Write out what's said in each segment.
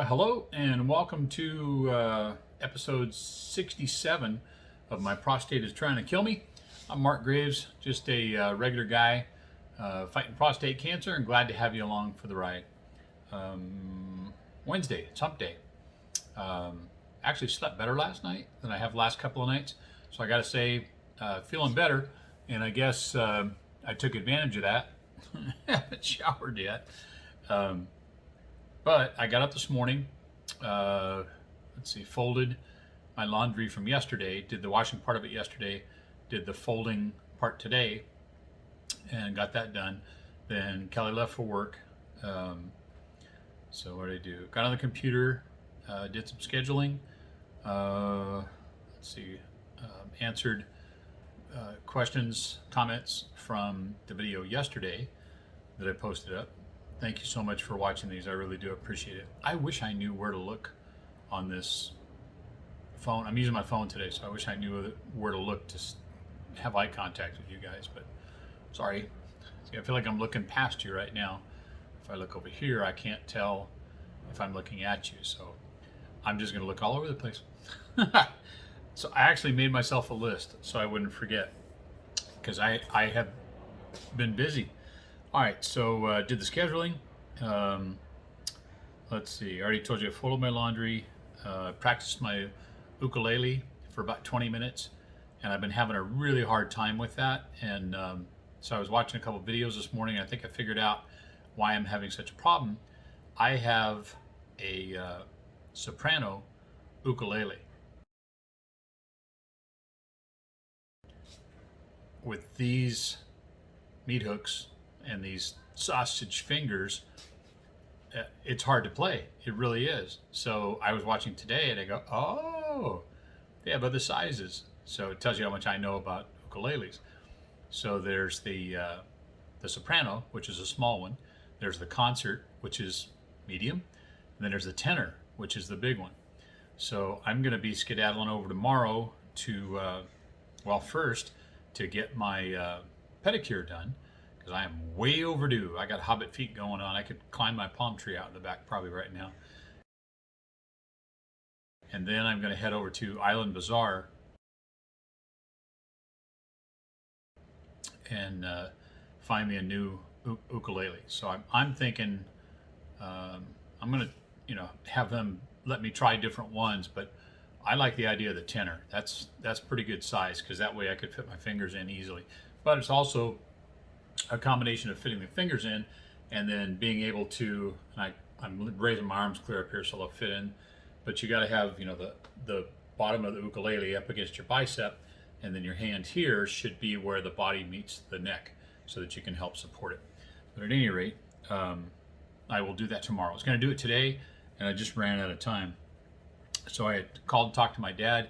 Hello and welcome to episode 67 of My Prostate is Trying to Kill Me. I'm Mark Graves, just a regular guy fighting prostate cancer, and glad to have you along for the ride. Wednesday, it's hump day. Actually slept better last night than I have the last couple of nights, so I got to say, feeling better, and I guess I took advantage of that. Haven't showered yet. But I got up this morning, folded my laundry from yesterday, did the washing part of it yesterday, did the folding part today, and got that done. Then Kelly left for work. So what did I do? Got on the computer, did some scheduling, answered questions, comments from the video yesterday that I posted up. Thank you so much for watching these. I really do appreciate it. I wish I knew where to look on this phone. I'm using my phone today, so I wish I knew where to look to have eye contact with you guys, but sorry. See, I feel like I'm looking past you right now. If I look over here, I can't tell if I'm looking at you, so I'm just gonna look all over the place. So I actually made myself a list so I wouldn't forget, because I have been busy. All right, so did the scheduling. Let's see, I already told you I folded my laundry, practiced my ukulele for about 20 minutes, and I've been having a really hard time with that. And so I was watching a couple of videos this morning. I think I figured out why I'm having such a problem. I have a soprano ukulele. With these meat hooks and these sausage fingers, it's hard to play. It really is. So I was watching today and I go, oh, they have other sizes. So it tells you how much I know about ukuleles. So there's the soprano, which is a small one. There's the concert, which is medium. And then there's the tenor, which is the big one. So I'm going to be skedaddling over tomorrow to, first to get my pedicure done, because I am way overdue. I got hobbit feet going on. I could climb my palm tree out in the back probably right now. And then I'm going to head over to Island Bazaar and find me a new ukulele. So I'm thinking I'm going to have them let me try different ones, but I like the idea of the tenor. That's pretty good size, because that way I could fit my fingers in easily. But it's also a combination of fitting the fingers in and then being able to, and I'm raising my arms clear up here so they'll fit in, but you got to have the bottom of the ukulele up against your bicep, and then your hand here should be where the body meets the neck so that you can help support it. But at any rate, I will do that tomorrow. I was going to do it today and I just ran out of time. So I had called and talked to my dad,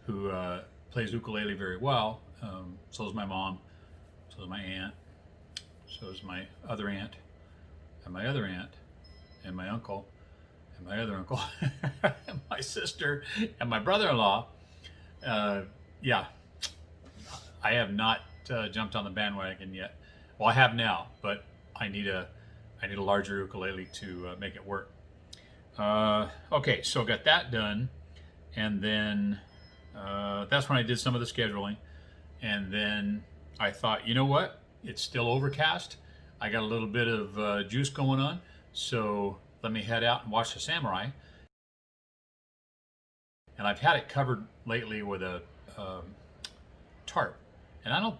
who plays ukulele very well. So is my mom, so is my aunt, so is my other aunt, and my other aunt, and my uncle, and my other uncle, and my sister, and my brother-in-law. Yeah, I have not jumped on the bandwagon yet. Well, I have now, but I need a larger ukulele to make it work. Okay, so got that done, and then that's when I did some of the scheduling, and then I thought, you know what? It's still overcast. I got a little bit of juice going on, so let me head out and watch the samurai. And I've had it covered lately with a tarp, and I don't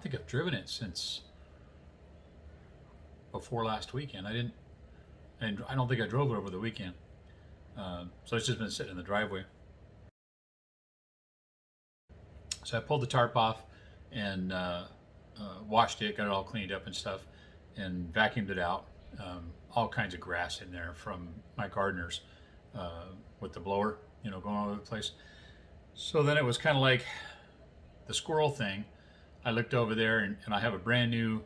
think I've driven it since before last weekend. And I don't think I drove it over the weekend. So it's just been sitting in the driveway. So I pulled the tarp off and washed it, got it all cleaned up and stuff, and vacuumed it out. All kinds of grass in there from my gardeners with the blower, going all over the place. So then it was kind of like the squirrel thing. I looked over there and I have a brand new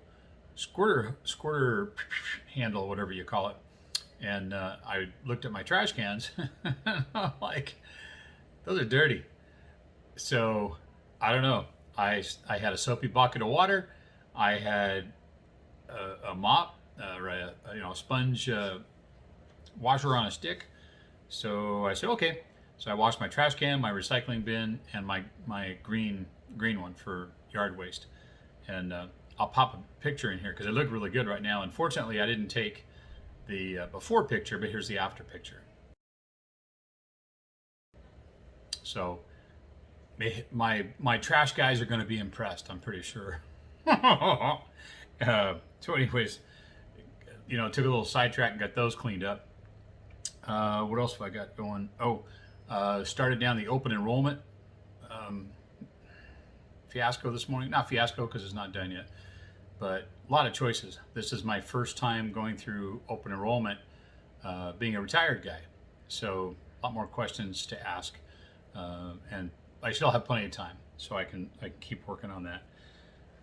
squirter handle, whatever you call it. And I looked at my trash cans and I'm like, those are dirty. So I don't know. I had a soapy bucket of water. I had a mop, a sponge washer on a stick. So I said, okay. So I washed my trash can, my recycling bin, and my green one for yard waste. And I'll pop a picture in here because it looked really good right now. Unfortunately, I didn't take the before picture, but here's the after picture. So my trash guys are going to be impressed, I'm pretty sure. So anyways, took a little sidetrack and got those cleaned up. What else have I got going? Started down the open enrollment fiasco this morning. Not fiasco because it's not done yet, but a lot of choices. This is my first time going through open enrollment, being a retired guy. So a lot more questions to ask, and I still have plenty of time, so I can keep working on that.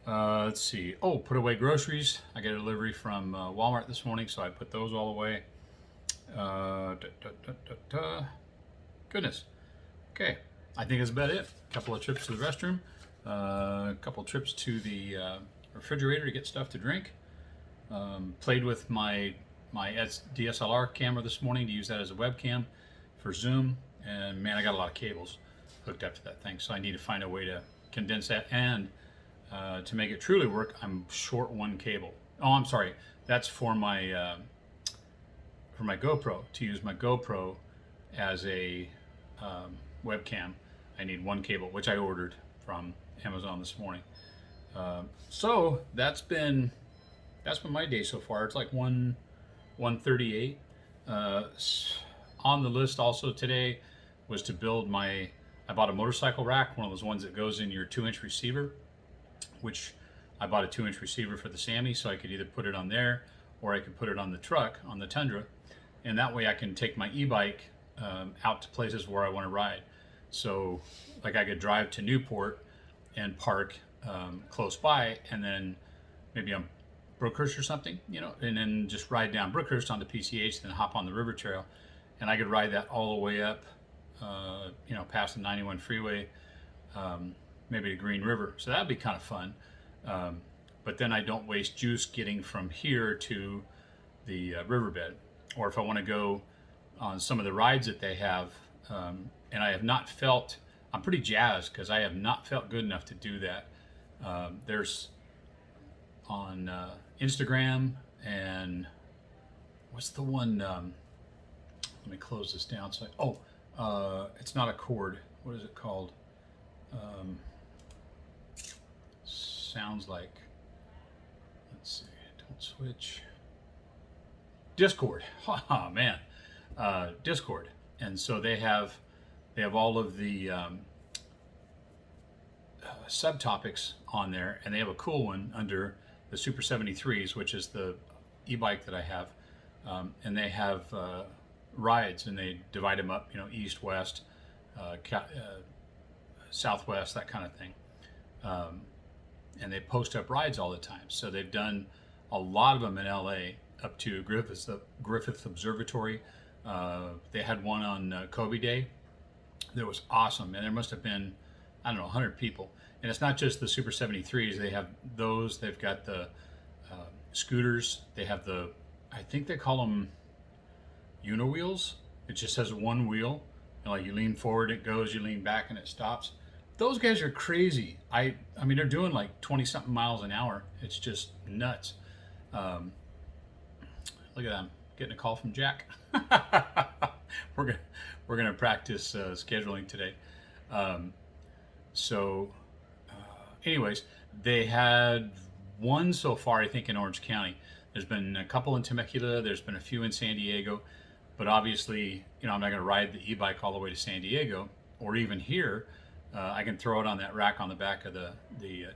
Let's see. Put away groceries. I got a delivery from Walmart this morning, so I put those all away. Goodness. Okay, I think that's about it. A couple of trips to the restroom, a couple of trips to the refrigerator to get stuff to drink. Played with my DSLR camera this morning to use that as a webcam for Zoom, and man, I got a lot of cables hooked up to that thing, so I need to find a way to condense that, and to make it truly work, I'm short one cable. Oh, I'm sorry, that's for my GoPro. To use my GoPro as a webcam, I need one cable, which I ordered from Amazon this morning. So that's been my day so far. It's like 1:38. On the list also today was to build I bought a motorcycle rack, one of those ones that goes in your 2-inch receiver, which I bought a 2-inch receiver for the Sammy, so I could either put it on there or I could put it on the truck, on the Tundra, and that way I can take my e-bike out to places where I want to ride. So like I could drive to Newport and park close by, and then maybe on Brookhurst or something, and then just ride down Brookhurst onto PCH, then hop on the river trail, and I could ride that all the way up, past the 91 freeway, maybe to Green River. So that'd be kind of fun. But then I don't waste juice getting from here to the riverbed. Or if I want to go on some of the rides that they have, and I have not felt, I'm pretty jazzed because I have not felt good enough to do that. There's on Instagram, and what's the one, let me close this down. It's not a cord. What is it called? Sounds like, let's see, don't switch. Discord. Oh man, Discord. And so they have all of the subtopics on there, and they have a cool one under the Super 73s, which is the e-bike that I have, and they have rides, and they divide them up, east, west, southwest, that kind of thing, and they post up rides all the time. So they've done a lot of them in LA up to Griffith Observatory. They had one on Kobe Day that was awesome, and there must have been, I don't know, 100 people. And it's not just the Super 73s. They have those. They've got the scooters. They have I think they call them Uniwheels. It just has one wheel. You lean forward, it goes. You lean back, and it stops. Those guys are crazy. I mean, they're doing like 20-something miles an hour. It's just nuts. Look at them getting a call from Jack. We're gonna practice scheduling today. Anyways, they had one so far, I think, in Orange County. There's been a couple in Temecula. There's been a few in San Diego. But obviously, I'm not going to ride the e-bike all the way to San Diego, or even here. I can throw it on that rack on the back of the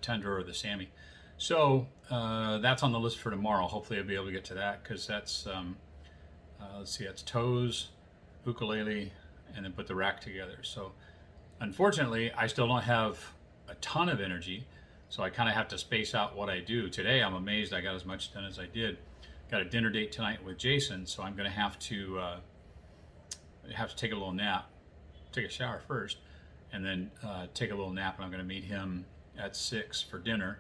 Tundra or the Sammy. So that's on the list for tomorrow. Hopefully I'll be able to get to that, because that's, let's see, that's toes, ukulele, and then put the rack together. So unfortunately, I still don't have a ton of energy, so I kind of have to space out what I do. Today, I'm amazed I got as much done as I did. Got a dinner date tonight with Jason, so I'm going to have to take a little nap, take a shower first, and then take a little nap, and I'm going to meet him at 6 for dinner.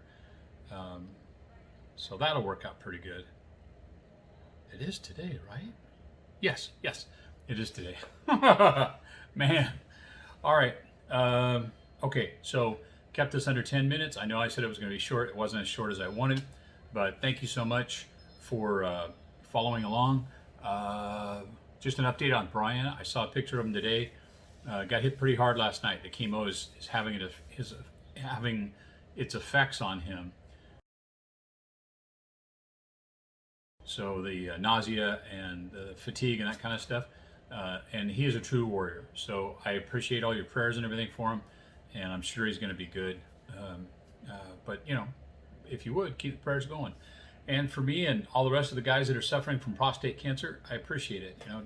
So that'll work out pretty good. It is today, right? Yes, yes, it is today. Man. All right. Okay, so kept this under 10 minutes. I know I said it was going to be short. It wasn't as short as I wanted, but thank you so much for following along. Just an update on Brian. I saw a picture of him today. Got hit pretty hard last night. The chemo is having its effects on him. So the nausea and the fatigue and that kind of stuff. And he is a true warrior. So I appreciate all your prayers and everything for him, and I'm sure he's going to be good. But you know, if you would keep the prayers going, and for me and all the rest of the guys that are suffering from prostate cancer, I appreciate it. You know,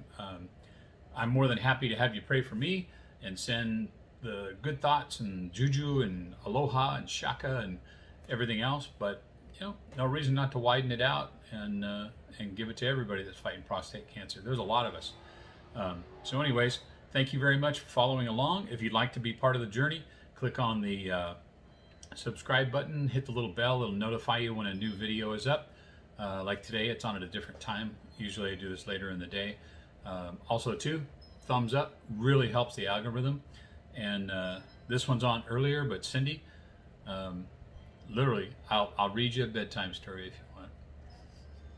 I'm more than happy to have you pray for me and send the good thoughts and juju and aloha and shaka and everything else. But you know, no reason not to widen it out and give it to everybody that's fighting prostate cancer. There's a lot of us. So anyways, thank you very much for following along. If you'd like to be part of the journey, click on the subscribe button, hit the little bell. It'll notify you when a new video is up. Like today, it's on at a different time. Usually I do this later in the day. Also too, thumbs up really helps the algorithm. And this one's on earlier, but Cindy, literally, I'll read you a bedtime story if you want.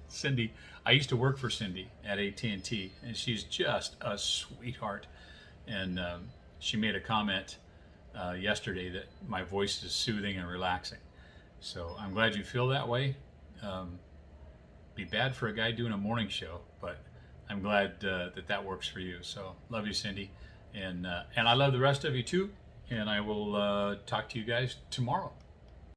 Cindy, I used to work for Cindy at AT&T, and she's just a sweetheart. And she made a comment yesterday that my voice is soothing and relaxing. So I'm glad you feel that way. Be bad for a guy doing a morning show, but I'm glad that works for you. So love you, Cindy, and I love the rest of you too. And I will talk to you guys tomorrow.